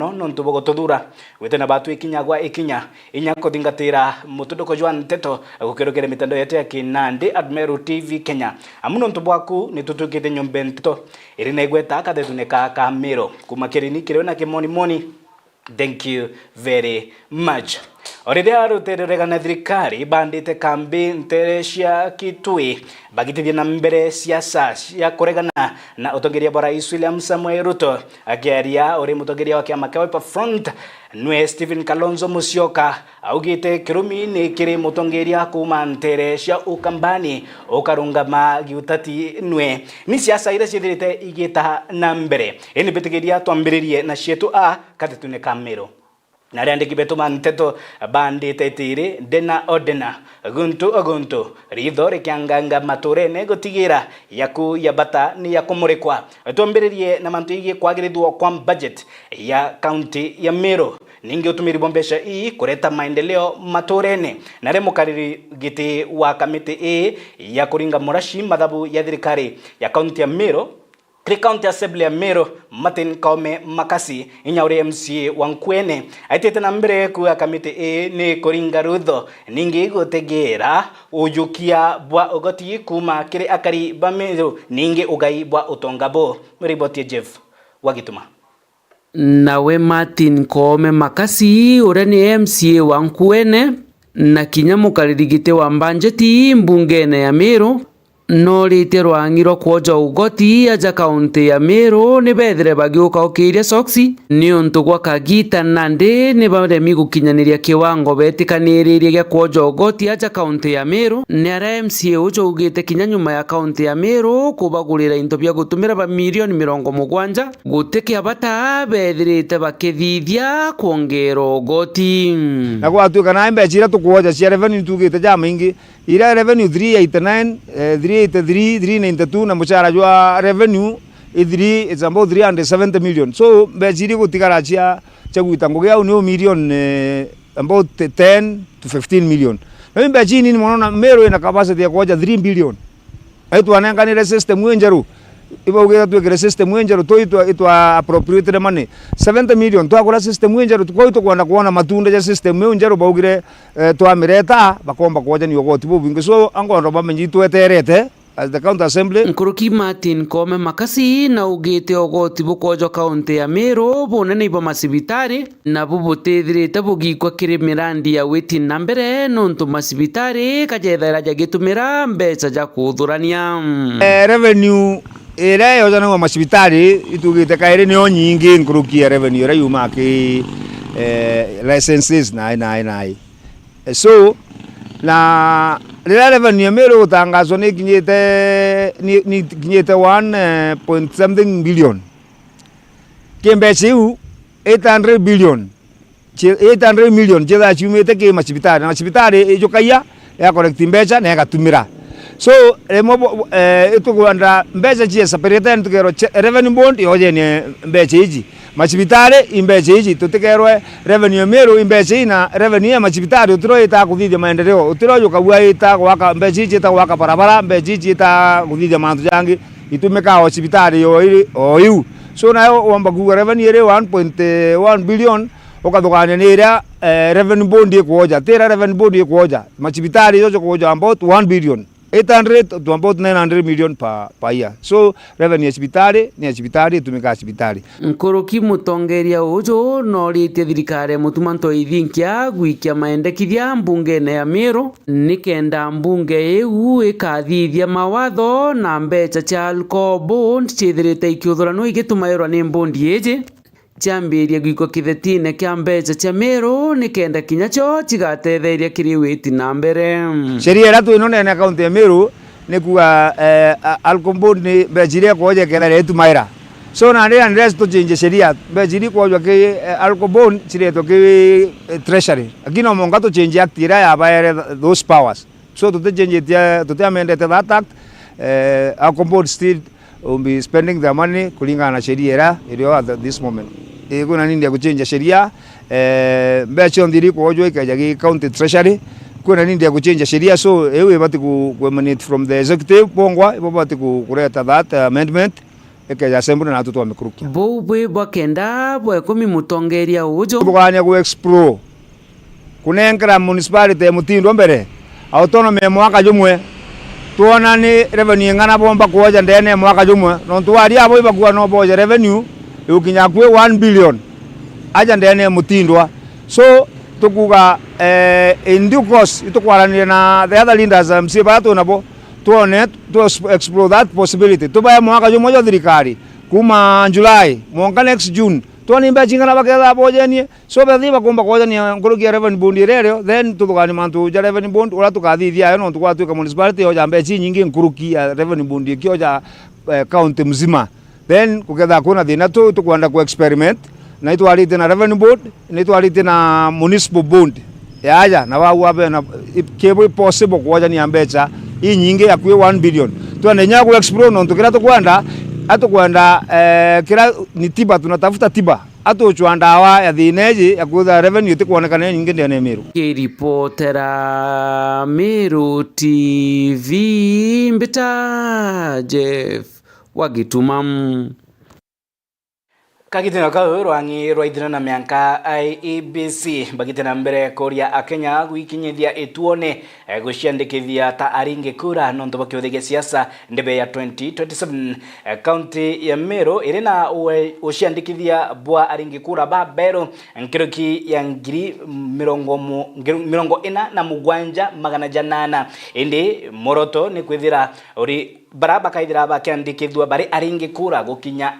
no ntubogo tudura wetena batu ikinya gwa ikinya inya kuthingatira mutuduko jwa nteto gukirukire mitando yetu ya Kinandi Admiral TV Kenya amuno ntubwaku nitutukite nyombe nteto iri na igweta kathetuneka ka Miro kumakirini kire na kimoni moni. Thank you very much. Orithia rutererega na thirikari bandite kambi nterecia Kitui bagitithia na mbere siasa cia kuregana na utongeria bora William Samuel Ruto akiaria uri mutongeria wa kiama kia Wiper Front nwe Stephen Kalonzo Musyoka augite kirumi ni kiri mutongeria kuma nterecia Ukambani ukarungama giutati nwe ni siasa ire cithirite igita na mbere ini bitigiria twambiririe na cietu katetune Kamero na riandiki betu manteto bandite tiri dena odena guntu ritho rikianganga maturene gutigira yaku ya bata ni yakumurikwa twambiririe na mantu igi kwagirithwo kwa budget ya county ya Miro ningi utumiri bombesha kureta maendeleo maturene na remukariri giti wa kamiti ya kuringa murashi madhabu ya thirikari ya county ya Miro County Assembly ya Miro Martin Kaume Makasi inyauri MCA wa Nkwene aitete na mbere ku kamiti ni kuringa rutho ningi gutegera ujukia bwa ogoti kuma kire akari ba Miro ningi ugai bwa utongabo riboti Jeff Wagituma nawe Martin Kaume Makasi ure ni MCA wa Nkwene na kinyamukaririgite wa budgeti mbungene ya Miro no rite rwangiro kwoja ugoti aja kaunti ya Miro ni bethire bagiuka ukiria soksi ni untu gwa kagita nande ni baremi gukinyaniria kiwango betikaniriria gya kwoja ugoti aja kaunti ya Miro ni ara MCA ujo ugite kinya nyuma ya kaunti ya Miro kubagurira into bya gutumira ba milioni 70 gutikia bata bethirite bakithithia kuongera ugoti na kwa tu kana mbechira tukwoja cia revenue tugite ja maingi ira revenue 389 392 na muchara jwa revenue it's about 370 million so mbechiri gutigara cia gwita ngugia ni million about 10 to 15 million na mbechini ni monona Mero ina capacity ya kuoja 3 billion aitu ananganire system wenjeru ibo ugira twekere system wenjeru itwa appropriate money 70 million twakora system wenjeru twaito kuona matunda ya system wenjeru baugire twamireta bakomba kuoja ni ogoti bubinge so angondo bamenyi tweterete as the county assembly Nkuruki Martin Kaume Makasi na ugite ogoti bukojo county ya Miro bonene ibo masibitari na bubutethirite bugikwa kiri mirandi ya witi na mbere nontu masibitari kajethera jagitumira mbeca ja kuthurania revenue ere yojana wa masibitari itugite kaire ni onyingi nkuruki ya revenue ere yuma ki licenses na so na revenue ya Mero utangazo ni kinyete 1 something billion kembechi 800 million jeda chumete ke masibitari ejokaya ya correct mbecha na gatumira so remo itugwanda mbecha chie separate ntukero revenue bond yoje ni mbecha iji masibitari imbecha iji tutekerwe revenue Mero imbecha ina revenue ya masibitari utiro ita kuthithia maendeleo utiro yukagwa ita gwaka mbecha iji ita gwaka barabara mbecha iji ita kuthithia mantu jangi itumika hospitali oyu so nayo wamba ku revenue ire 1.1 billion ukathukania ni ira revenue bond ikuoja tira revenue bond ikuoja masibitari yojo kuoja about 1 billion 800 to about 900 million per year so revenue ya hospitali tumika hospitali Nkuruki mutongeria ujo no rite thirikari mutumanto ithinkia gwikia maendekithia mbungene ya Miro nikenda mbunge eu ikathithia mawatho na mbeca cia alcohol bond chithirite ikiuthurano igitumairwa ni bondi eje chambiria gwiko kithetine kia mbeca cia Miro nikenda kinyacho chigatetheria kiri witi na mbere sheria ratu inone na county ya Miro ni kuwa alcohol ni bejiria koje kena retu maira so na ndio to change sheria bejiri kwa ke alcohol chireto ke treasury akino monga to change act ira ya bayere those powers so to change to amend that act alcohol still will be spending the money kulingana na sheria ira iliyo at this moment kuna nini ya kuchange sheria mbecho ndiri kuojwa ikaja county treasury kuna nini ya kuchange sheria so ewe bati ku emanate from the executive bongwa ibati ku kureta that amendment ekeja sembuna na tutu wamekurukia bo bwe bakenda bwe komi mutongeria ujo buganya ku explore kunenkera municipality mutindo mbere autonomy mwaka jumwe tuona ni revenue ngana bomba kuoja ndene mwaka jumwe no tuwari abo ibagwa no boja revenue ukinya kwe 1 billion aja ndene mutindwa so tukuga in due course itukwaranire na the other leaders msiba tu nabo tuone to explore that possibility tubaya mwaka jumwe jo thirikari kuma July mwaka next June tuone mbe chingana bakeza bojenie so bethiba kumba kojenia ngurugia revenue bond irereo then tuthugani mantu ja revenue bond ura tukathithia no tukwatuika municipality oja mbe chi nyingi nguruki ya revenue bond ikioja county mzima then kuketha kuna thina tu tukwenda ku experiment na itwarite na revenue board na itwarite na municipal bond yaja na wau abe na kebo possible kuoja ni ambecha hii nyingi ya kwe 1 billion tuende nya ku explore no tukira tukwenda atukwenda kira ni tiba tunatafuta tiba atuchwanda awa ya thineji ya kutha revenue tikuonekana nyingi ndene Meru. Reportera Meru TV Mbita Jeff Wagitumam Kagitino kau rwangi rwaithina na mianka IEBC bagitena mbere koria akenya gwikinyithia etuone guciandikithia ta aringe kura nonto bakiuthige siasa ndebe ya 2027 county ya Meru irina uciandikithia bwa aringe kura ba bero nkiroki ya ngiri mirongo ina na mugwanja magana janana indi moroto ni kwithira uri baraba kaithira bakiandikithwa bari aringe kura gukinya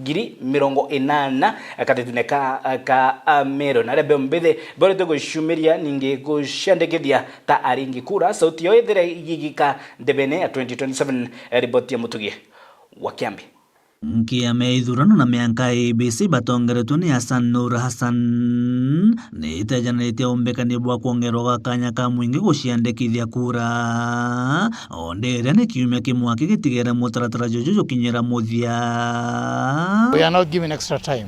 giri mirongo inana katetune ka Meru na rebe mbethe bore to gushumiria ninge gushandekethia ta aringi kura sauti yo ethire igigika ndebene ya 2027 report ya mutugie wa Kiambi Nkiame ithurano na mianka IEBC batongeretwo ni Hassan Nur Hassan ni itajanĩtie ũmbĩkani bwa kuongerwo kanya ka mwingi guciandĩkithia kura onde ĩrĩa nĩ kiumia kĩmwe gĩtigĩra mũtaratara jojo kinyera muthia. We are not given extra time.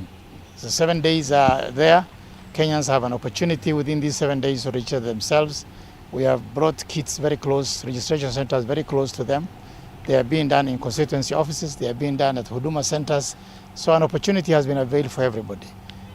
The 7 days are there. Kenyans have an opportunity within these 7 days to register themselves. We have brought kits very close, registration centers very close to them. They are being done in constituency offices, they are being done at Huduma centers. So an opportunity has been availed for everybody.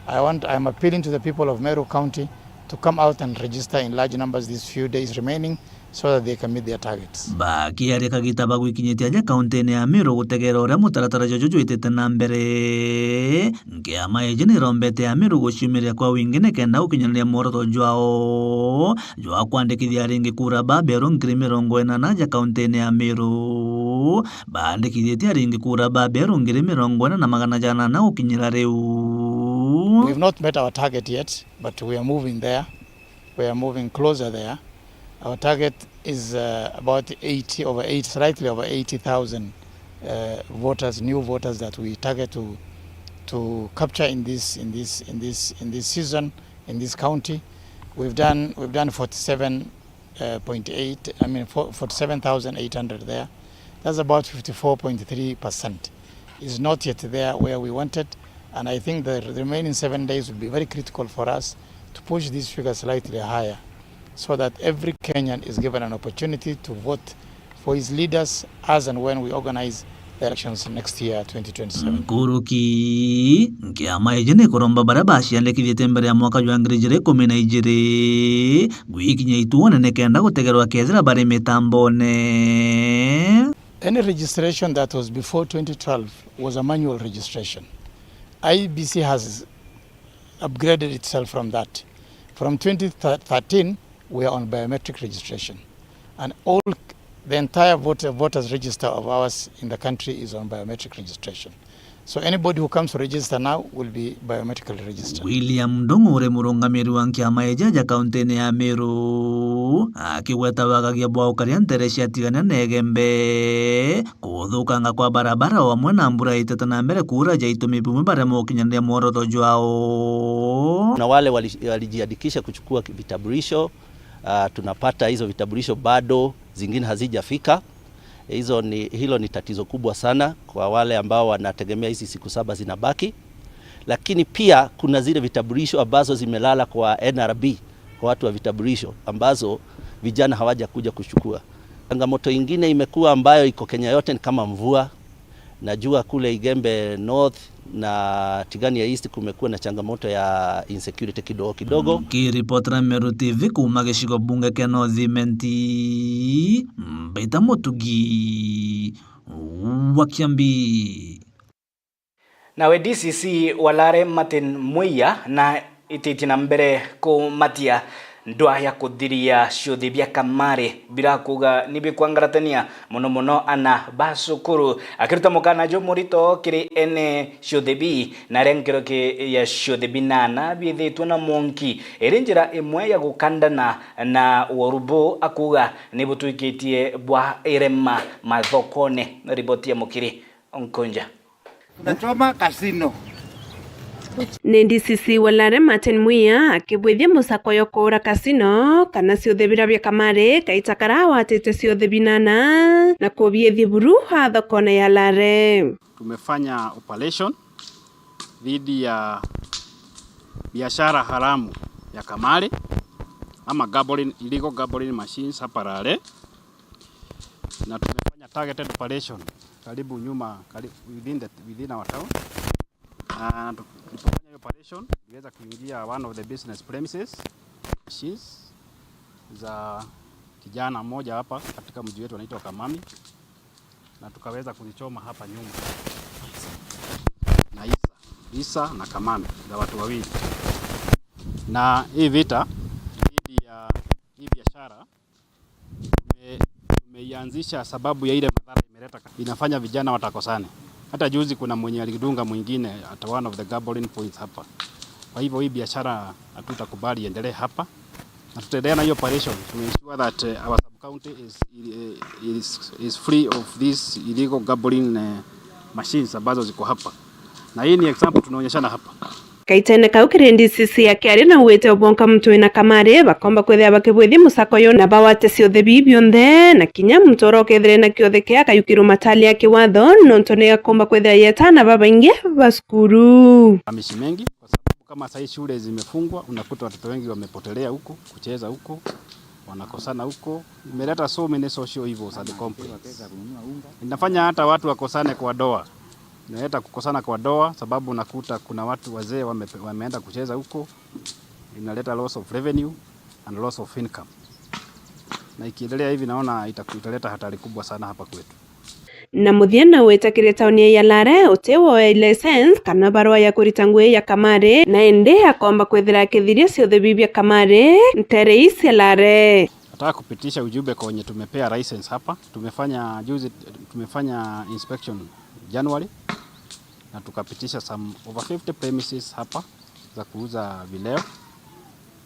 I'm appealing to the people of Meru County to come out and register in large numbers these few days remaining so that they can meet their targets. Baki ya reka gitaba gwikinyĩtie aja kaunti-inĩ ya Meru gutegera ũrĩa mũtaratara jojo itete na mbere ngiama eje nĩ rombete ya Meru guciumiria kwa wingi nĩkenda gũkinyanĩria muoroto jwao jwa kwandĩkithia aringi kura ba beru ngiri mirongo ĩnana aja kaunti-inĩ ya Meru bandĩkithĩtie aringi kura ba beru ngiri mirongo ĩna na magana janana gũkinyĩra rĩu. We've not met our target yet, but we are moving there. We are moving closer there. Our target is about slightly over 80,000 voters, new voters that we target to capture in this season in this county. We've done 47,800 there. That's about 54.3%. It's not yet there where we wanted, and I think the remaining 7 days will be very critical for us to push these figures slightly higher, so that every Kenyan is given an opportunity to vote for his leaders as and when we organize the elections next year, 2027. Kuruki nkiama ejene kuromba baraba ciandĩkithĩtie mbere ya mwaka wa 2012 gwikinya ituone nekenda gutegerwa kethira bari mitambone. Any registration that was before 2012 was a manual registration. IEBC has upgraded itself from that. From 2013, we are on biometric registration, and the entire voters register of ours in the country is on biometric registration. So anybody who comes to register now will be biometrically registered. William Ndung'ure mũrũngamĩrĩri wa kĩama ejaja kaunti-inĩ ya Meru akĩgweta wagagia bwa ũkaria ntere ciatigana na egembe kũthũkanga kwa barabara o hamwe na mbura itete na mbere kura ja itũmi bumwe barĩa mũkinyanĩria muoroto jwao. Na wale walijiandikisha kuchukua vitambulisho, tunapata hizo vitambulisho bado zingine hazijafika. Hilo ni tatizo kubwa sana kwa wale ambao wanategemea hizi siku 7 zinabaki. Lakini pia kuna zile vitambulisho ambazo zimelala kwa NRB, kwa watu wa vitambulisho ambazo vijana hawaja kuja kuchukua. Changamoto nyingine imekuwa ambayo iko Kenya yote ni kama mvua. Najua kule Igembe North na Tigania East kumekuwa na changamoto ya insecurity kidogo. Kiripotera Meru TV kuma gĩcigo bunge kĩa North Imenti, Mbaita Mutugi wa Kiambi. Nawe DCC Walare Martin Muya na ititi na mbere kumatia ndwa ya kuthiria ciuthi bia kamari bira kuga nibikwangaratania muno ana basukuru akiruta mukana jo murito kiri ene ciuthi bi na renkero ke ya ciuthi binana bithitwo na monki erinjira imwe ya gukandana na worubo akuga nibutuikitie bwa irema mathokone riboti ya mukiri onkonja Nachoma casino. Ni DCC Walare Martin Muya akibwithia musako yo kura casino kana ciothe bira bia kamari kaitakara watete ciothe binana na kubiethia buru ha thokone ya Lare. Tumefanya operation dhidi ya biashara haramu ya kamari ama illegal gambling machines hapa Lare, na tumefanya targeted operation karibu within our town. Tulipofanya operation tuliweza kuingia one of the business premises machines za kijana mmoja hapa katika mji wetu anaitwa Kamami, na tukaweza kuzichoma hapa nyuma na Isa na Kamami za watu wawili. Na hii vita dhidi ya hii biashara tumeianzisha sababu ya ile madhara imeleta, inafanya vijana watakosane. Hata juzi kuna mwenye alidunga mwingine at one of the gambling points hapa. Kwa hivyo hii biashara hatutakubali endelee hapa, na tutaendelea na hiyo operation to ensure that our sub county is free of these illegal gambling machines ambazo ziko hapa, na hii ni example tunaonyeshana hapa. Kaitene kaukire DCC akiari na uwete obonka mtu na kamari bakomba kwethia bakibwithi musako yo na bawate ciothe bibionde na kinya mtoro kethire na kiothe kia kayukiru matali yake watho nontone akomba kwethia yeta na baba inge baskuru amishi mengi, kwa sababu kama sasa shule zimefungwa unakuta watoto wengi wamepotelea huko kucheza huko, wanakosana huko, imeleta so many social evils at the complex. Inafanya hata watu wakosane kwa doa. Inaleta kukosana kwa doa sababu unakuta kuna watu wazee wameenda kucheza huko, inaleta loss of revenue and loss of income. Na ikiendelea hivi naona italeta hatari kubwa sana hapa kwetu. Na muthiana wetakire tauni ya Lare utewo license kana barua ya kuritangwe ya kamari na ende akomba kwethira kithiria ciothe bibia kamari ntere isi Lare. Nataka kupitisha ujumbe kwenye tumepea license hapa. Tumefanya inspection January na tukapitisha some over 50 premises hapa za kuuza vileo,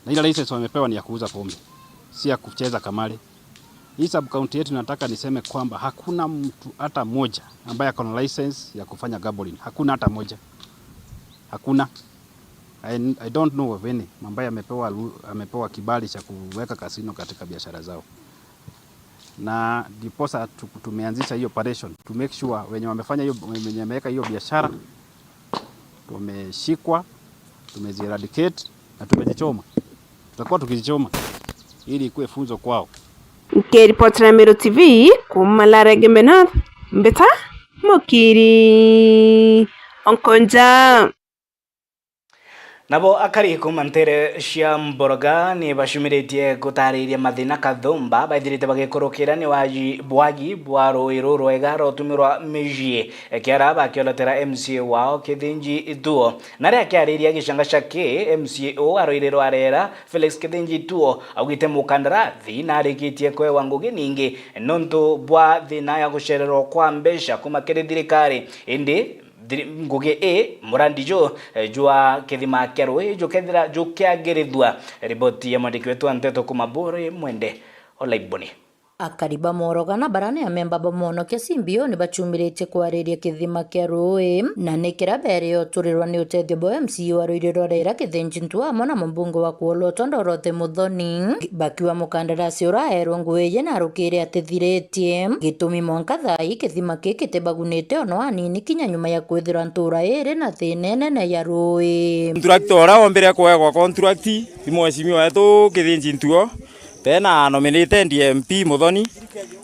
na ile license wamepewa ni ya kuuza pombe, si ya kucheza kamari. Hii sub county yetu nataka niseme kwamba hakuna mtu hata moja ambaye ako na license ya kufanya gambling. Hakuna hata moja. Hakuna. I don't know of any ambaye amepewa kibali cha kuweka casino katika biashara zao. Na diposa tumeanzisha hiyo operation to make sure wenye wamefanya hiyo, wenye wameweka hiyo biashara tumeshikwa, tumezieradicate na tumejichoma. Tutakuwa tukijichoma ili ikuwe funzo kwao. Kiripotera Meru TV kuma Lare Igembe North, Mbeta Mukiri onkonja. Nabo akari kumantere cia mboroga ni bashumiretie gutariria mathina kathumba baithirite bagikorokera ni waji bwagi bwa roiro rwega rotumirwa mijie kiara bakiolotera MCA wao Kithinji Ituo na ria kiariria gicanga cake MCA aroirero arera Felix Kithinji Ituo augite mukandarathi na arikitie kwe wangugi ningi nonto bwa thina ya gucererwo kwa mbesha kumakire thirikari indi nguge murandi jo jua kithima kerwe jo kethira jo kiagirithwa riboti ya mwandiki wetu Anteto Kumabore Mwende Olaiboni. Akariba morogana barane ya memba bamono kia simbio ni bachumirite kwariria kithima kia rui na nikira bere oturirwa ni utethio bo MCA waruiriro rera Kithinji Ituo amona mbunge wa Kuolo Tondorote Muthoni bakiwa mukandarasi uraerwo ngweye na rukire atithiritie gitumi monka thai kithima kikite bagunite ono anini kinya nyuma ya kwithira ntura iri na thina nene ya rui contract ora ombere kwa contract imweshimiwa wetu Kithinji Ituo tena nominate DMP Muthoni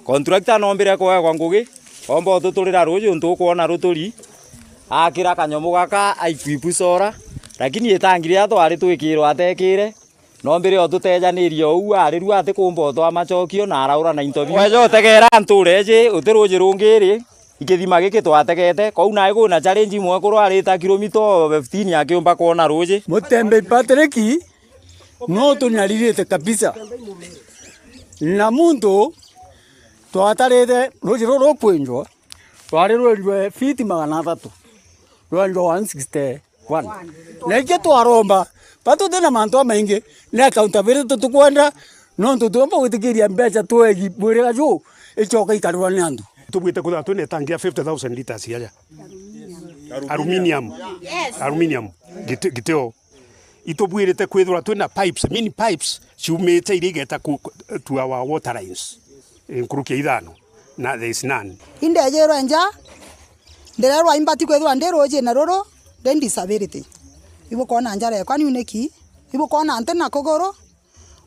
contract anombere kwa ngugi ombo tutulira ruju ntukuona ruturi akira kanyomu gaka aikwipusora lakini etangire atwari twikirwa atekire no mbere otutejanirie ou ari ru ati kumbo twa machokio na araura na interview wejo tegera ntureje utiruji rungiri ikithima giki twategete kou na igu na challenge imwe kurwarita kilomita 15 akiumba kuona ruji Mutembe Patrick no tunyaririte kabisa na muntu twatarite ruji ruru kwenjwa twari rwe fiti 300 rwanjwa 161 neke twaromba patu tena manto maingi na accountability tukwenda no tutomba gutikiria mbeca twegi bwirega ju ichoka ikarwa ni andu tubwite kutha twine tangi ya 50,000 liters yaja aluminium giteo itubwirite kwithura twina pipes mini pipes ciumite irigeta to our water lines nkurukia ithano na there is none indejero nja ndererwa imbati kwithura nderoje na roro then disability ibo kona njara kwa ni uneki ibo kona antena kogoro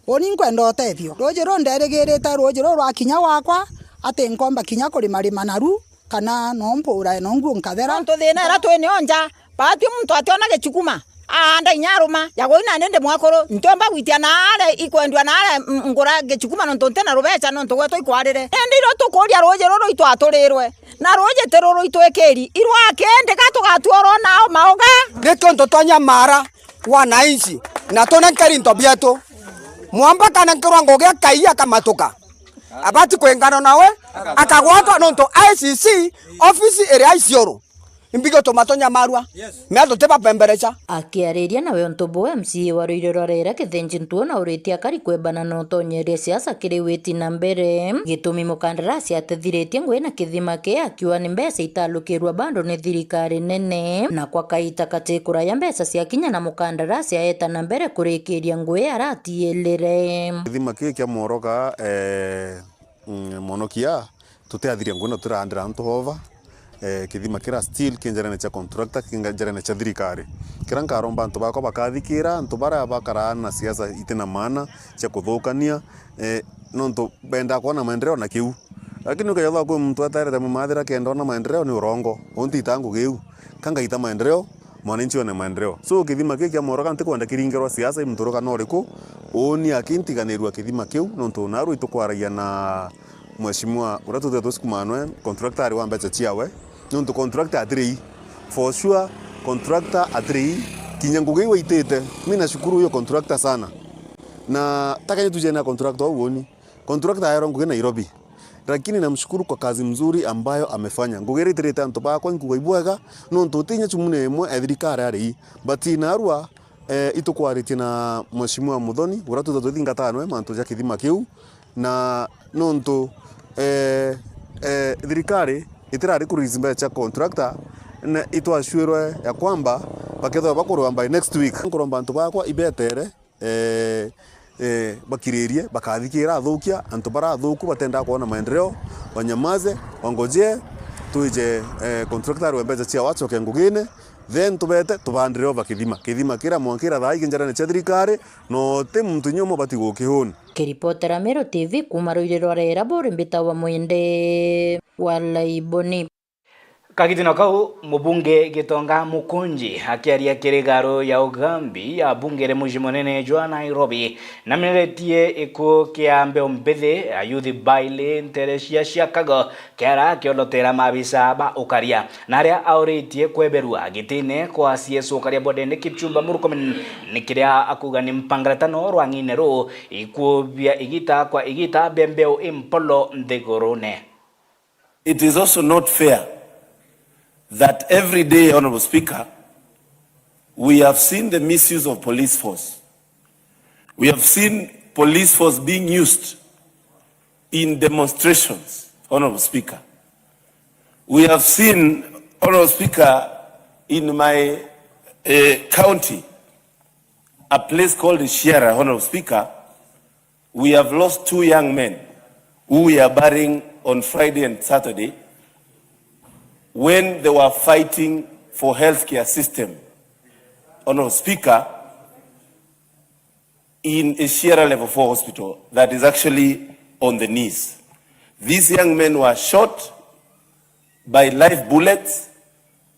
oni nkwenda otethio roje ro nderegereta roje ro rwakinya wakwa ate nkomba kinya kuri marima naru kana nompura no ngu nkathera nto thina era twene onja patio muntu ationa gechukuma anda inyaruma yago ina nende mwakoro ntomba gwitia nare ikwendwa nare ngura gechukuma no ntontena rubecha no ntogwe toikwarire ndiro tukuria roje roro itu aturirwe na roje teroro itu ekeri irwa kende gatugatuoro nao maoga neto ntotonya mara wanaishi na tona nkari ntobieto mwamba kana nkirwa ngogea kaia kamatoka abati kwengana nawe akagwatwa nonto ICC office area isioro imbigo tomatonya marwa meato teba pemberecha akiariria nawe ntobo MCA wa Ruiru rera kithenji ntuona uritia kari kwebana no tonyeria siasa kiriwiti na mbere gitumi mukandarasi atethiritie ngwena kithima ke akiwa ni mbeca italukirwa bando ni thirikari nene na kwa kaita katikura ya mbeca cia kinya na mukandarasi aeta na mbere kurikiria ngwe aratielere kithima ke kia moroka monokia tuteathiria ngwena turandira ntova kithima kira still kinjarane cha contractor kinjarane cha thirikari kira nkaromba antu bako bakathikira antu bara bakara na siasa itena maana cha kuthukania nonto benda kuona maendeleo na kiu lakini ukayatha kwa mtu atareta mumathira kenda na maendeleo ni urongo onti tangu kiu kanga ita maendeleo mwananchi wana maendeleo so kithima kiki ya moroka ntikwenda kiringirwa siasa imturuka no riku oni akintiganirwa kithima kiu nonto naru itukwaragia na mheshimiwa uratu tetu sikumanwe contractor wa mbecha chiawe nonto contractor atrei for sure contractor atrei kinyanguge waitete mimi nashukuru huyo contractor sana na takanye tuje na contractor uoni contractor ayaro nguge Nairobi lakini namshukuru kwa kazi mzuri ambayo amefanya ngugere tereta nto ba kwa ngugaibwaga nonto tinya chumune emwe ethirikari ari but inarwa itukwaritie na mheshimiwa Muthoni uratu tetu thingatanwe manto ja kithima kiu na nonto thirikari itirari kurizi mbecha contractor na itwashwirwe ya kwamba baketho bakorwa by next week nkoromba antu bakwa ibetere bakiririe bakathikira athukia antu bara athuku batenda kuona maendeleo wanyamaze wangoje tuje contractor wa mbecha cia wachoke ngugine then tubete tubandire over kithima kira mwankira thai kinjarane cha thirikari no te muntu nyomo batigo kihoni kiripotera Mero TV kuma Ruiru rera bori mbita wa mwende wala iboni Kagitino kau mubunge Gitonga Mukunji akiaria kirigaro ya ugambi ya bungere muji munene jwa Nairobi na miretie iko kiambe ombethe ayuthi baile Teresia Shakago kiara kiolotera mabisa ba ukaria naria auritie kweberua gitine kwa CS ukaria bodene Kipchumba Murkomen nikiria akugani mpangaratano rwanginero ikubia igita kwa igita bembeo impolo ndegorone. It is also not fair that every day, Honorable Speaker, we have seen the misuse of police force. We have seen police force being used in demonstrations, Honorable Speaker. We have seen, Honorable Speaker, in my county, a place called Shiera, Honorable Speaker, we have lost 2 young men who we are burying on Friday and Saturday when they were fighting for healthcare system, Honorable Speaker, in a Sierra Level 4 hospital that is actually on the knees. These young men were shot by live bullets,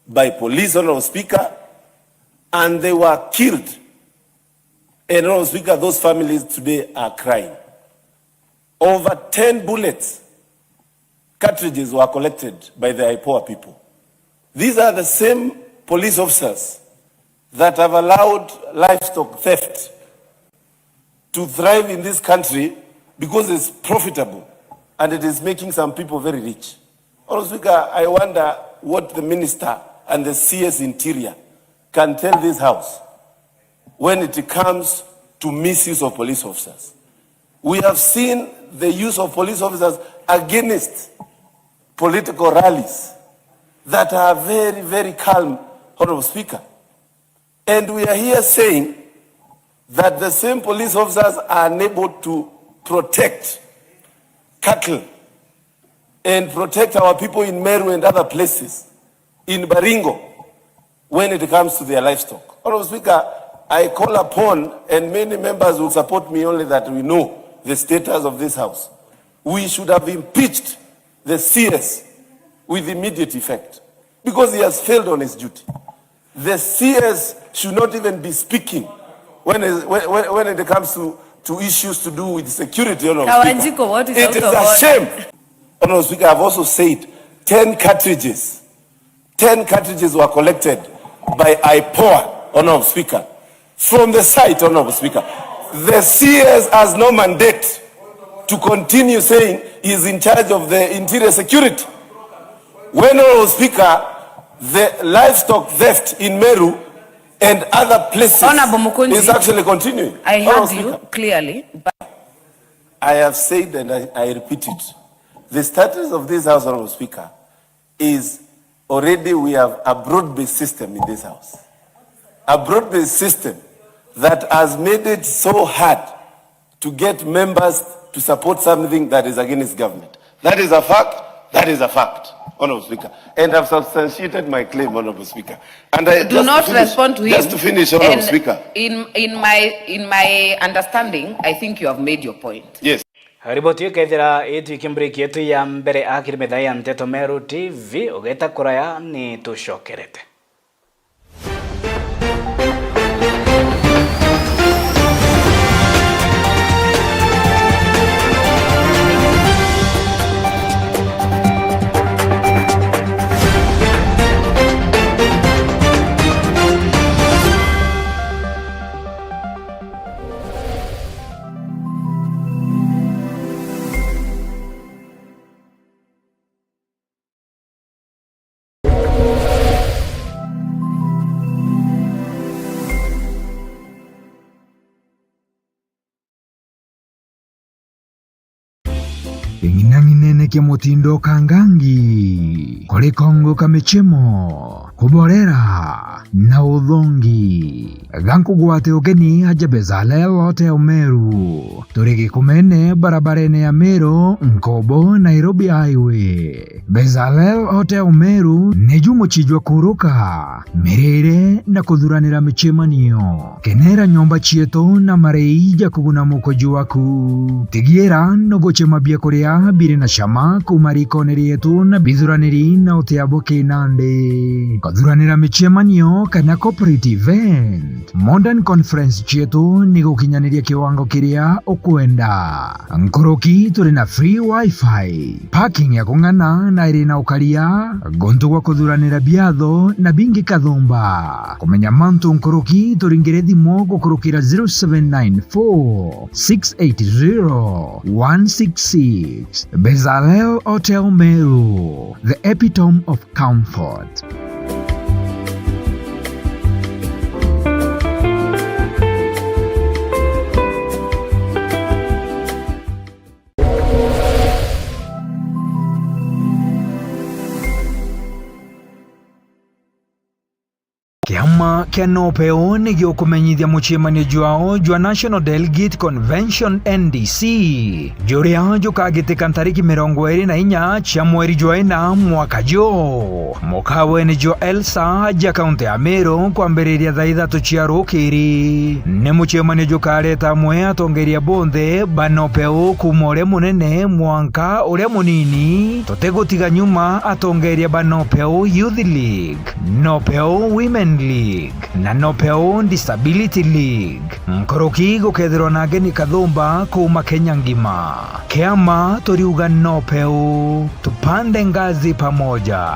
by police, Honorable Speaker, and they were killed. And Honorable Speaker, those families today are crying. Over 10 bullets, cartridges were collected by the IPOA people. These are the same police officers that have allowed livestock theft to thrive in this country because it's profitable and it is making some people very rich. Honorable Speaker, I wonder what the Minister and the CS Interior can tell this House when it comes to misuse of police officers. We have seen the use of police officers against political rallies that are very, very calm, Honorable Speaker. And we are here saying that the same police officers are unable to protect cattle and protect our people in Meru and other places, in Baringo, when it comes to their livestock. Honorable Speaker, I call upon, and many members will support me only that we know the status of this House. We should have impeached the CS with immediate effect because he has failed on his duty. The CS should not even be speaking when it comes to issues to do with security. Kawajiko, what is it is a shame. Honorable Speaker, I've also said 10 cartridges were collected by IPOA, Honorable Speaker, from the site, Honorable Speaker. The CS has no mandate to continue saying he is in charge of the interior security. When, Honorable Speaker, the livestock theft in Meru and other places is actually continuing. I heard you clearly. But I have said and I repeat it. The status of this House, Honorable Speaker, is already we have a broad-based system in this House. A broad-based system that has made it so hard to get members to support something that is against government. That is a fact. That is a fact, Honorable Speaker. And I've substantiated my claim, Honorable Speaker. And I do not respond to him. Just to finish, Honorable Speaker. In my understanding, I think you have made your point. Yes. Riboti yo kethira itu ikimbreki yetu ya mbere akiri methaya Nteto Meru TV ugeta kuraya ni tushokerete. Ing'inang'inene kia mutindo kangangi kuri Kongo kamechemo kuborera na uthongi gankugwate ukeni aja Bezalel Hotel Meru turigi kumene barabarene ya Meru Nkobo Nairobi Highway. Bezalel Hotel Meru neju muchijwa kuruka mirire na kuthuranira michemanio kenera nyomba chieto na mareija kuguna mukoju waku tigiera no gochema bia kuria bire na shama kumarikonerie yetu na bithuraniri na utiabo kinande kuthuranira michemanio kana corporate event modern conference chietu ni gukinyaniria kiwango kiria ukwenda nkoroki turi na free wifi parking ya kung'ana na iri na ukaria gontu gwa kuthuranira biatho na bingi kathumba kumenya mantu nkoroki turingire thimo gukurukira 0794 680 166. Bezalel Hotel Meru, the epitome of comfort. Kiama kia nopeo nigio kumenyithia muchimanio jwao jwa National Delegate Convention NDC juria jukagitika tariki 24 cia mweri jwa ina mwaka jo mukaweni jo Elsa ja kaunti ya Meru kwambiriria thaa 3 cia rukiri ni muchimanio jukareta mwe atongeria bonthe banopeo kuma uria munene mwanka uria munini tutigutiga nyuma atongeria banopeo Youth League, Nopeo Women League na Nopeo Disability League. Nkoroki gukethirwo na ngeni Kathumba kuma Kenya ngima. Kiama turiuga Nopeo, tupande ngazi pamoja.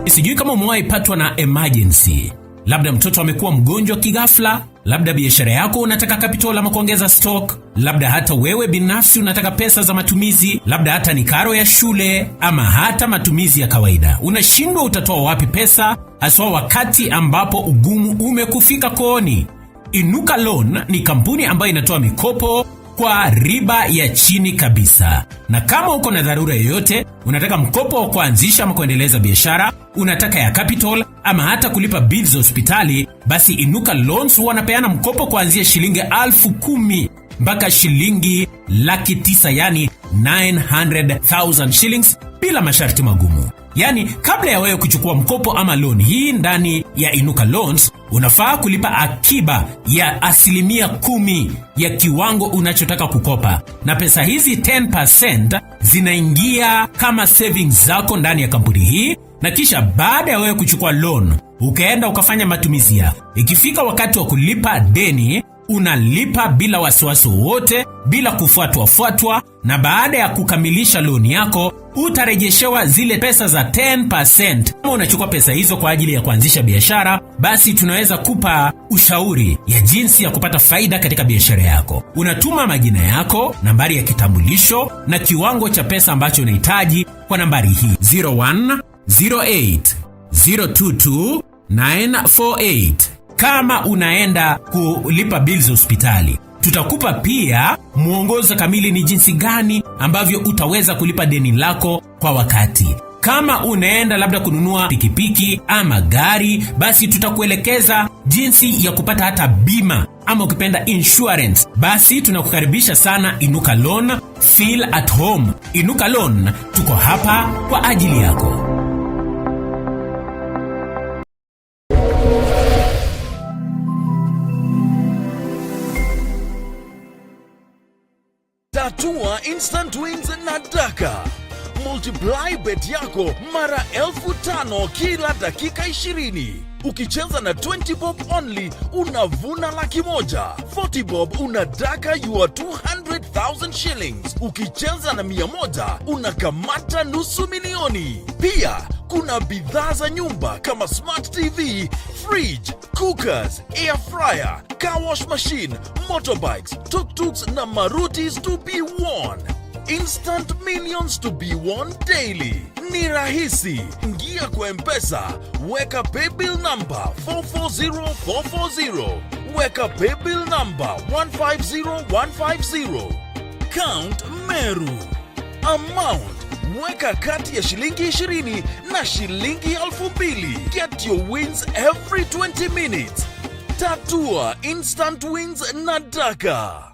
Sijui kama umewahi patwa na emergency. Labda mtoto amekuwa mgonjwa kighafla, labda biashara yako unataka capital ama kuongeza stock, labda hata wewe binafsi unataka pesa za matumizi, labda hata ni karo ya shule ama hata matumizi ya kawaida. Unashindwa utatoa wapi pesa haswa wakati ambapo ugumu umekufika kooni. Inuka Loan ni kampuni ambayo inatoa mikopo kwa riba ya chini kabisa. Na kama uko na dharura yoyote, unataka mkopo wa kuanzisha ama kuendeleza biashara, unataka ya capital ama hata kulipa bills hospitali, basi Inuka Loans wanapeana mkopo kuanzia shilingi 10,000 mpaka shilingi 900,000, yani 900,000 shillings bila masharti magumu. Yani kabla ya wewe kuchukua mkopo ama loan hii ndani ya Inuka Loans, unafaa kulipa akiba ya 10% ya kiwango unachotaka kukopa. Na pesa hizi 10% zinaingia kama savings zako ndani ya kampuni hii, na kisha baada ya wewe kuchukua loan, ukaenda ukafanya matumizi yako. Ikifika wakati wa kulipa deni, unalipa bila wasiwasi wote, bila kufuatwa, na baada ya kukamilisha loan yako, utarejeshewa zile pesa za 10%. Kama unachukua pesa hizo kwa ajili ya kuanzisha biashara, basi tunaweza kupa ushauri ya jinsi ya kupata faida katika biashara yako. Unatuma majina yako, nambari ya kitambulisho na kiwango cha pesa ambacho unahitaji kwa nambari hii 0108022948. Kama unaenda kulipa bills hospitali, tutakupa pia mwongozo kamili ni jinsi gani ambavyo utaweza kulipa deni lako kwa wakati. Kama unaenda labda kununua pikipiki ama gari, basi tutakuelekeza jinsi ya kupata hata bima ama ukipenda insurance. Basi tunakukaribisha sana Inuka Loan, feel at home. Inuka Loan, tuko hapa kwa ajili yako. Tatua Instant Wins na Daka. Multiply bet yako mara 5,000 kila dakika 20. Ukicheza na 20 bob only unavuna 100,000. 40 bob unadaka your 200,000 shillings. Ukicheza na 100 unakamata $500,000. Pia kuna bidhaa za nyumba kama smart TV, fridge, cookers, air fryer, car wash machine, motorbikes, tuk-tuks na marutis to be won. Instant millions to be won daily. Ni rahisi. Ingia kwa M-Pesa, weka paybill number 440440, weka paybill number 150150. Count Meru. Amount, weka kati ya shilingi 20 na shilingi 2,000. Get your wins every 20 minutes. Tatua Instant Wins na Daka.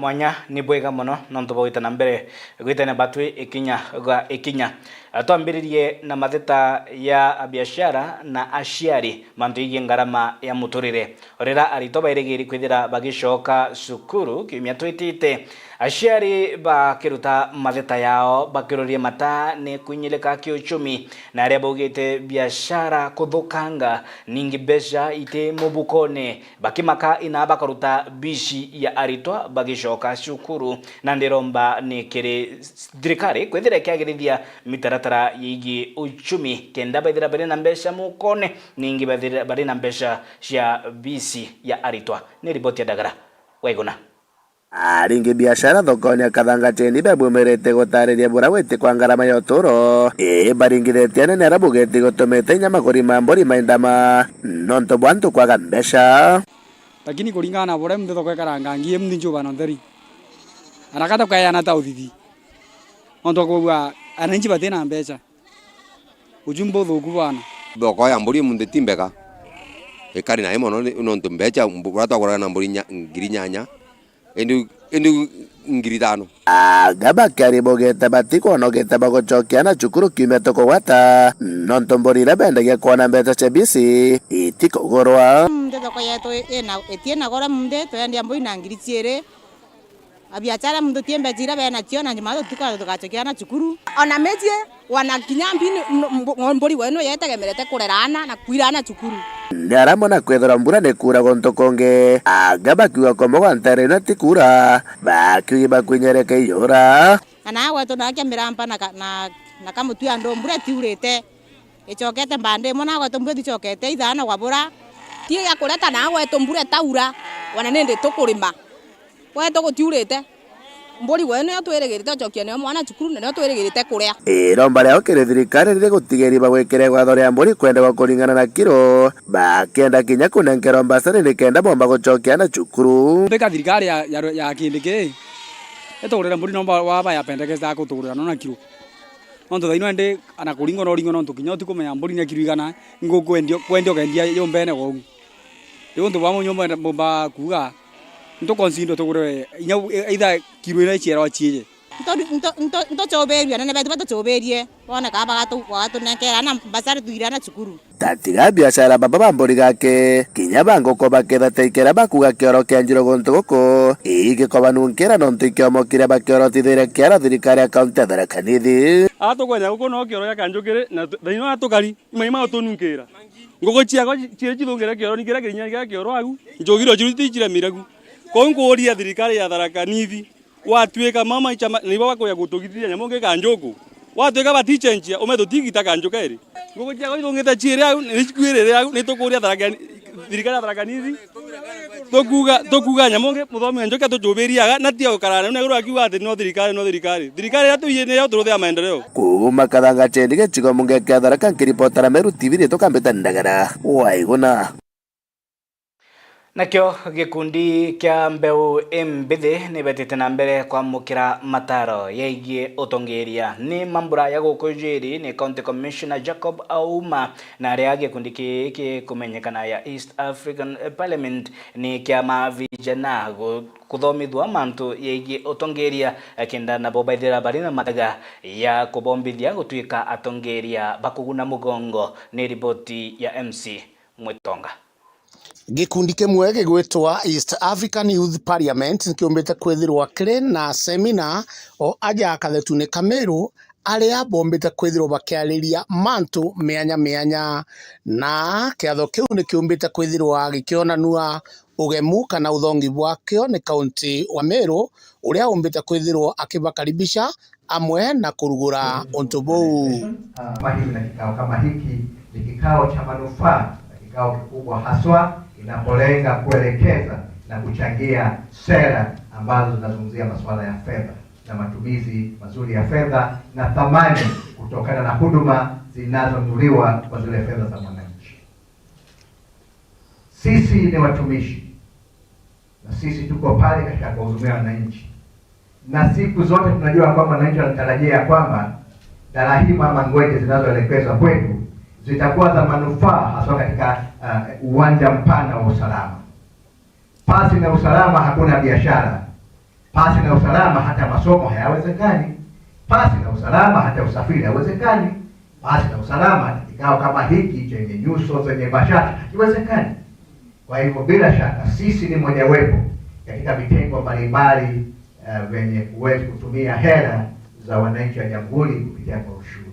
mwanya ni bwega muno nonto bwitana mbere gwitana batwi ikinya twambiririe na matheta ya biashara na aciari mantu igie ngarama ya muturire orera arito bairigiri kwithira bagishoka cukuru kiumia twitite aciari bakiruta matheta yao bakirorie mata ni kunyileka kiuchumi na aria baugite biashara kuthukanga ningi besha ite mubukone bakimaka ina bakaruta bishi ya aritwa bagishoka cukuru na ndiromba ni kiri thirikari kwithira kiagirithia mitaratara yigi uchumi kenda baithira bari na mbesha mukone ningi baithira bari na mbesha cia bishi ya aritwa ni ripoti ya Dagara Waiguna. Aringi biashara thokoni akathangateni bebumerete gutariria burawete kwa ngarama ya uturo baringithete nene arabugete gutumete nyama kurima mbori maindama nonto bwantu kwaga mbesha lakini kulingana na bora mtho kwa karangangie mndinjo bana nderi arakata kwa yana ta uthidi nonto kwa ananchi batena mbesha ujumbo thuku bana thoko ya mbori mundeti mbega ekari na imono nonto mbecha bwatwa kwa na mbori ngirinyanya endu ngiritano gaba karibo geta batiko no geta bagochokia na chukuru kimetoko wata nontomborira bendege kona mbeta chebisi itiko gorwa mndeto kwa yeto etiena gora mndeto yandi ambo na ngiritiere abiachara mndu tiembe jira bena tiona njima tuka tukachokia na chukuru ona meje wana kinyambi ngombori wenu yetegemerete kurerana na kwirana chukuru ndaramona kwethora mbura ne kura gontokonge agaba kiwa komoga ntare na tikura bakiba kunyereke yora ana wetu na kemirampa na kamutu ya ndombura tiurete echokete mbande mona wetu mbudi chokete ithana wabura tie ya kureta na wetu mbura taura wana nende tukurima wetu gutiurete mbori wenu yatweregerete chokia ne mwana chukuru ne yatweregerete kuria romba leo kire thirikari rire gutigeri bagwekere gwa thore ya mbori kwenda gukuringana na kiro bakenda kinya kunenkero mbasari ni kenda bomba guchokia na chukuru beka thirikari ya kindike etorera mbori nomba waba ya pendekeza guturira no na kiro onto thaino ende ana kuringo no ringo no tukinya utikumenya mbori na kiro igana ngukwendio kendia yombene go yo ntu bamo nyomba bomba kuga nto konsindo tugure inya either kiro ina chero chije nto choberia nene betu choberie bona ka bagatu nekera na basari tuirana chukuru tatiga biashara baba bambori gake kinya bango ko baketha teikera bakuga kioro kia njiro gonto goko ige ko banunkera nonto ikiomo kire bakioro tithire kiara thirikari akaunti thara kanithi atokwenya guko no kioro ya kanjukire na thaino atukari imaima utununkera ngoko chiago chire chithungera kioro nikira kinya kioro agu njogiro chiruti chire miragu kongoria thirikari ya Tharaka Nithi watweka mama ichama nibo bakoya gutugithia nyamonge kanjuku watweka batichenjia umethutigita kanjuka iri ngugo cia githungita chire au nichikwirire au nitukuria thirikari ya Tharaka Nithi tukuga nyamonge muthomi njoka tuchubiriaga na tio karana ne gura kiwa ati no thirikari atuye ne yoturuthia maendeleo kuma kathanga chendige chigo munge kya Tharaka nkiripotara Meru TV tukambeta Ndagara Waiguna. Nakio gikundi kia mbeu embithi ni betete na mbere kwa mukira mataro yegie utongeria ni mambura ya gukujiri ni County Commissioner Jacob Auma na ria gikundi ki kumenyekana ya East African Parliament ni kia mavijana kuthomithwa mantu yegie utongeria kenda na bobaithira bari na mataga ya kubombithia gutwika atongeria bakuguna mugongo ni ripoti ya MC Mwitonga. Gikundi kimwe gigwitwa East African Youth Parliament nikiumbite kwithirwa kiri na seminar o aja kathetune Kameru aria bombite kwithirwa bakiariria mantu mianya na kiatho kiu nikiumbite kwithirwa gikionanua ugemu kana uthongi bwakio ni kaunti wa Meru uria umbite kwithirwa akibakaribisha amwe na kurugura untu buu. Na kikao kama hiki ni kikao cha manufaa, kikao kikubwa haswa inapolenga kuelekeza na kuchangia sera ambazo zinazungumzia masuala ya fedha na matumizi mazuri ya fedha na thamani kutokana na huduma zinazonunuliwa kwa zile fedha za mwananchi. Sisi ni watumishi na sisi tuko pale katika kuhudumia wananchi, na siku zote tunajua kwamba wananchi wanatarajia kwamba darahima ama ngweje zinazoelekezwa kwetu zitakuwa za manufaa hasa katika uwanja mpana wa usalama. Pasi na usalama hakuna biashara, Pasi na usalama hata masomo hayawezekani. Pasi na usalama hata usafiri hauwezekani. Pasi na usalama hata kikao kama hiki chenye nyuso zenye bashasha hakiwezekani. Kwa hivyo bila shaka sisi ni mojawapo katika vitengo mbalimbali venye kuweza kutumia hela za wananchi wa jamhuri kupitia kwa ushuru.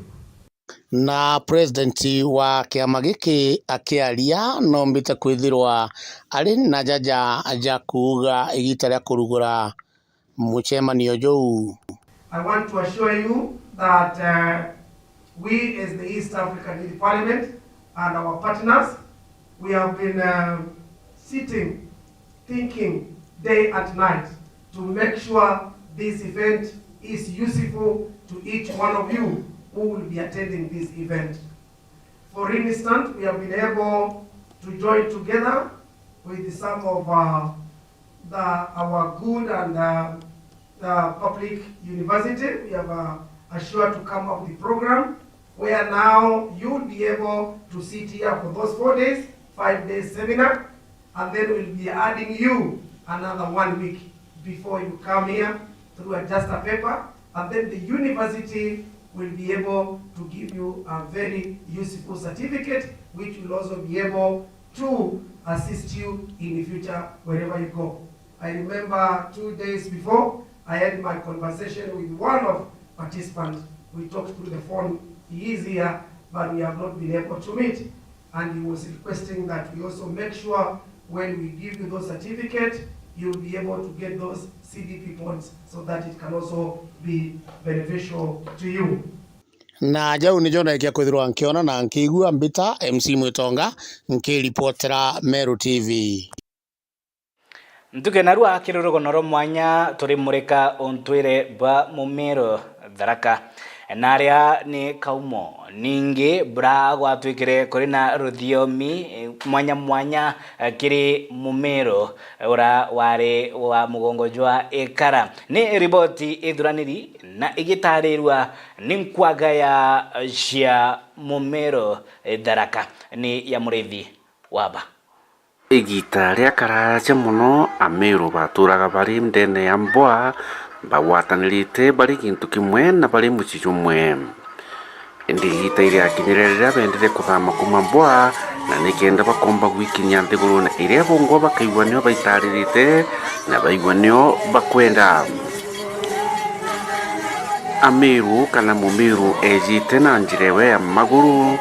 Na president wa kiama giki akiaria nombite kwithirwa ari na jaja ja kuuga igita ria kurugura mucemanio jou. I want to assure you that we as the East African Youth Parliament and our partners, we have been sitting, thinking day and night to make sure this event is useful to each one of you who will be attending this event. For instance, we have been able to join together with some of our good and public university. We have assured to come up with a program where now you will be able to sit here for those 4 days, 5 days seminar, and then we'll be adding you another 1 week before you come here through just a paper, and then the university will be able to give you a very useful certificate which will also be able to assist you in the future wherever you go. I remember 2 days before, I had my conversation with one of participants. We talked through the phone. He is here, but we have not been able to meet. And he was requesting that we also make sure when we give you those certificates, you will be able to get those CDP points so that it can also be beneficial to you. Na jau ni jona ikia kwithirwa nkiona na nkigua mbita MC Mwitonga nkiripotera Meru TV. Ntuke narua kirurugo noro mwanya turi murika ontwire ba Mumero Tharaka naria ni kaumo ningi bra gwatwikire kuri na ruthiomi mwanya kiri Mumero ura wari wa mugongo jwa ekara ni riboti idhuraniri na igitarirwa ni nkwaga ya cia Mumero Tharaka ni ya murithi waba igita ria karaja muno Ameru baturaga bari ndene ya Mbwa bagwatanirite bari gintu kimwe na bari mucijo mwe indi igita iria kinyerera bendere kuthama kuma Mbwa na nikenda bakomba gwikinya nthiguru na iria bongo bakaigwa nio baitaririte na baigwa nio bakwenda Ameru kana Mumiru ejite na njirewe ya maguru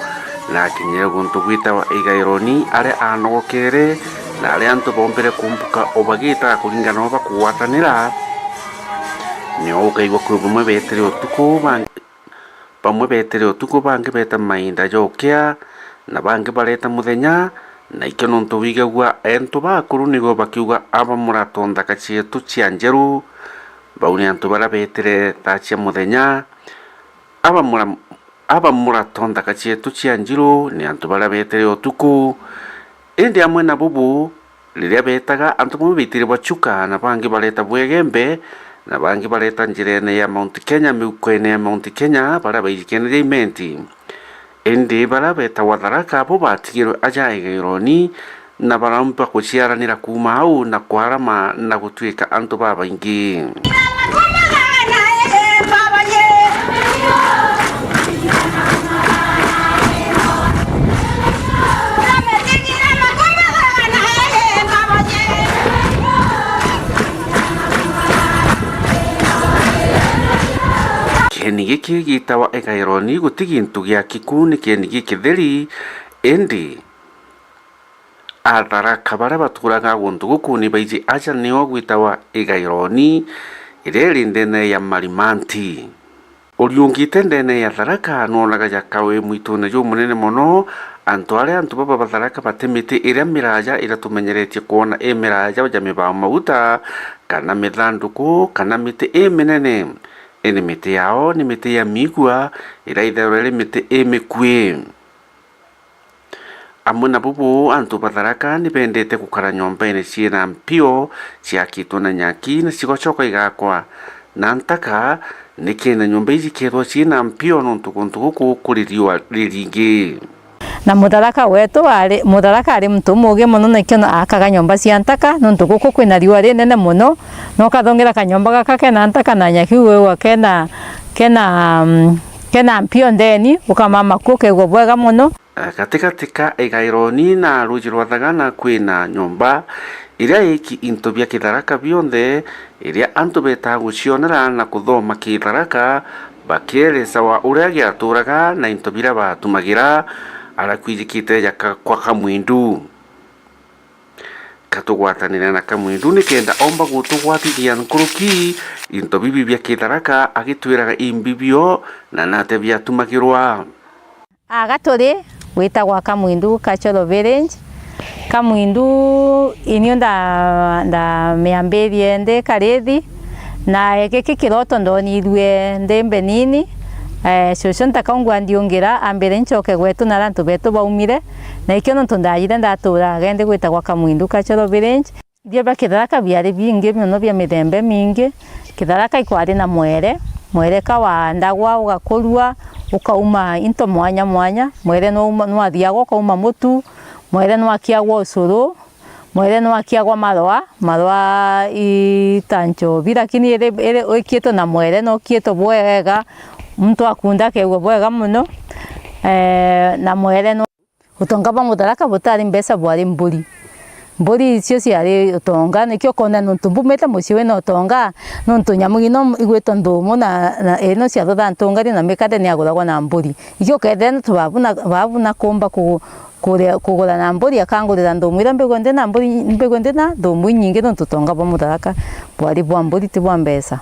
na kinyere guntu gwitawa Igaironi are anogokere na are antu bombere kumbuka obagita kuringana no bakuwatanira nio ukaigwa kwi bumwe betere utuku bamwe betere utuku bange beta mainda jokia na bange bareta muthenya na ikyo nontu wigagwa entu bakuru nigo bakiuga aba muratonda kacietu cia njeru bauni antu bara betere tachia muthenya aba muratonda kacietu cia njiru ni antu bara betere utuku indi amwe na bubu liria betaga antu mu bitire bachuka na bangi bareta bwegembe na bangi bareta njirene ya Mount Kenya miukwene ya Mount Kenya bara bayikenere imenti indi bara beta Watharaka abo batigirwe aja Igaironi na barampa kuciaranira kuma au na kwarama na gutwika antu baba ingi kieni giki gitawa Igaironi gutigintu gia kikuni kieni giki theri endi Atharaka bara baturaga guntu gukuni baiji aja nio gwitawa Igaironi ireri ndene ya Marimanti uriungite ndene ya Tharaka nonaga jakawe mwitune jo munene mono antware antu baba Batharaka batemete iria miraja ira tumenyeretie kuona miraja jame ba mauta kana mithanduku kana mite menene ene mite yao ni mite ya migwa ira itherere mite emekwe amuna bubu antu Batharaka ni bendete kukara nyomba ine ciina mpio cia kitu na nyaki na cigocoka igakwa na ntaka nikena nyomba ici kethwa ciina mpio nontu kuntu guku kuririwa riringi na mutharaka wetu ari muntu muge muno na ikio akaga nyomba cia ntaka nontu guku kwina riua rinene muno no kathongera kanyomba gaka kena ntaka na nyaki wewe kena mpio ndeni ukamama kukegwo bwega muno. Katika Igaironi na Ruji rwa Thagana kwina nyomba iria iki into bia Kitharaka bionthe iria antu beta gucionera na kuthoma Kitharaka bakieleza wa uria giaturaga na into bira batumagira arakwirikite yaka kwa Kamwindu. Katugwatanira na Kamwindu ni kenda omba gutugwatithia nkuruki into bibi bia Kitharaka agitwiraga imbibio na nate biatumagirwa. Agaturi witagwa Kamwindu Cultural Village. Kamwindu inio nda meambirie ndi karithi na giki kiroto ndonirwe ndi Benini. Shosho ntakaungwa ndiongira ambere nchoke gwetu na rantu betu baumire na ikio nontu ndayire ndatura gende gwitagwa Kamwindu Cultural Village. Dio ba Kitharaka biari bingi muno bia mithembe mingi. Kitharaka ikwari na mwere kawa ndagwa ugakurua ukauma into mwanya mwere no athiagwo ukauma mutu, mwere no akiagwo ucuru, mwere no akiagwo marwa itancho birakini ere okieto na mwere no kieto bwega mtu akunda kegwo bwega muno na mwere no utonga ba Mutharaka butari mbesa bwari mburi icio ciari utonga nikio kona nontu mbumete muciwe no utonga nontu nyamu ino igwetwo Nthumu na ino cia thutha ntungari na mikade ni aguragwa na mburi ikio kethene tubabuna kumba kugura na mburi akangurira Nthumu ira mbego ndi na Nthumu nyingi nontu utonga bwa Mutharaka bwari bwa mburi ti bwa mbesa.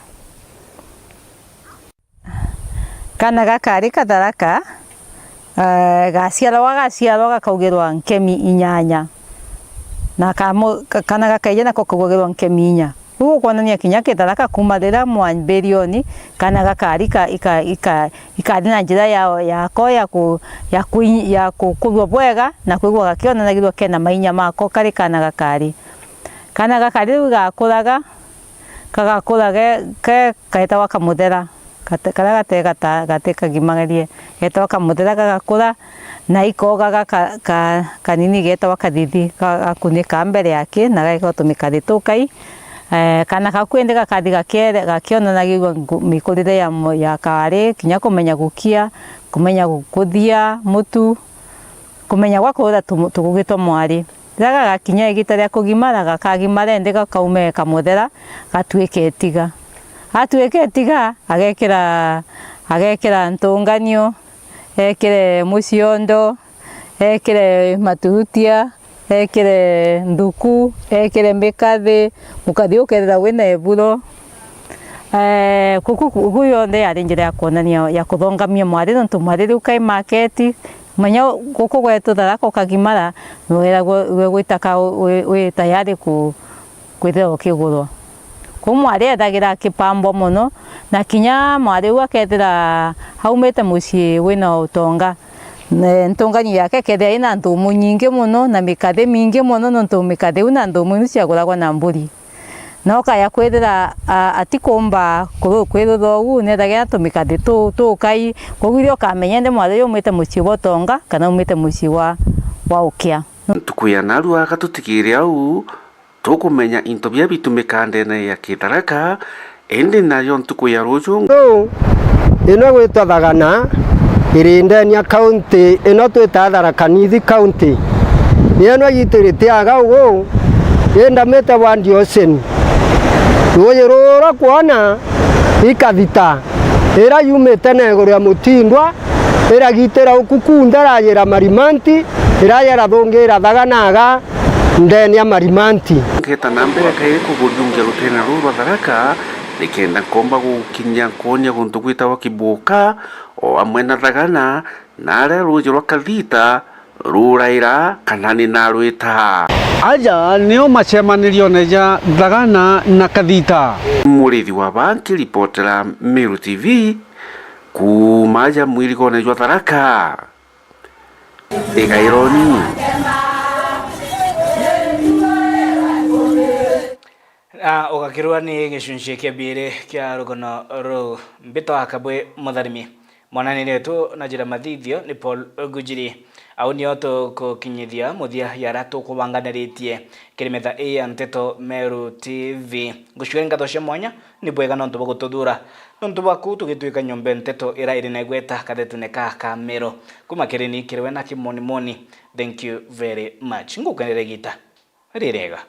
Kana gakari Katharaka gaciarwa gakaugirwa nkemi 8 na kana gakaije nako kugogirwa nkemi 4 ugo kuonania kinya Kitharaka kuma rira mwambirioni kana gakari ikari na njira yako ya kugwa bwega na kuigwa gakionanagirwa kena mainya mako kari kana gakari gakuraga kaetawa Kamuthera kara gate kagimagarie getawa Kamuthera gagakura na ikoga kanini getawa Kathithi gakunika mbere yake na gagotumika ritukai kana gakwende gakathi gakionanagirwa mikurire ya kari kinya kumenya gukia kumenya gukuthia mutu kumenya gwakura tugugitwo mwari raga gakinya igita ria kugimara gakagimara ndi gakaume Kamuthera gatuike tiga agekira ntunganio ekire muciondo ekire maturutia ekire nduku ekire mikathi mukathi ukerera wina eburo kuku yonde yari njira ya kuonania ya kuthongamia mwari nontu mwari riu kai market manya guku gwetu Tharaka ukagimara wera gwitaka we tayari kwithira ukigurwa ku mwari ethagira kipambo muno na kinya mwari akethira haumete mucii wina utonga ntungani yake kethira ina Nthumu nyingi muno na mikathe mingi muno nontu mikathe una Nthumu ni ciaguragwa na mburi no kaya kwithira atikumba kwithira ugu nethagira tumikathe tukai koguo kamenya ndi mwari umite mucii wa utonga kana umite mucii wa ukia ntukuya naru agatutigire au tukumenya into bia bitumika ndene ya Kitharaka indi nayo ntukuya ruju ino gwitwa Thagana iri ndenia county ino twita Tharaka Nithi county nieno yitirite aga ugu yendamete wa Diosen rura kuona ikathita ira yumite na iguru ya Mutindwa ira gitira ukukunda rayira Marimanti irayera thungira Thaganaga ndenia Marimanti ngeta nambere kai kuburungia rutena rwa Tharaka nikenda komba gukinya konya guntu gwitawa Kibuka o amwe na Thagana nare ruji rwa Kathita ruraira kanani na rwita aja nio macemanirio neja Thagana na Kathita murithi wa banki reportera Meru TV kumaja mwiri kone jwa Tharaka Igaironi ugakirwa ni gicunjĩ kia mbere kia rugono ru mbito akabwe mutharimi mwanani netu na jira mathithio ni Paul Gujiri au ni oto ko kinyithia muthia yaratu kubanganiritie kirimetha ya Nteto Meru TV gushwenga toshe mwanya ni bwega nonto bogututhura nonto baku tugitwika nyombe nteto ira iri negweta kadetune ka Meru kuma kirini kirwe na kimoni moni. Thank you very much. Ngukenere gita rirega.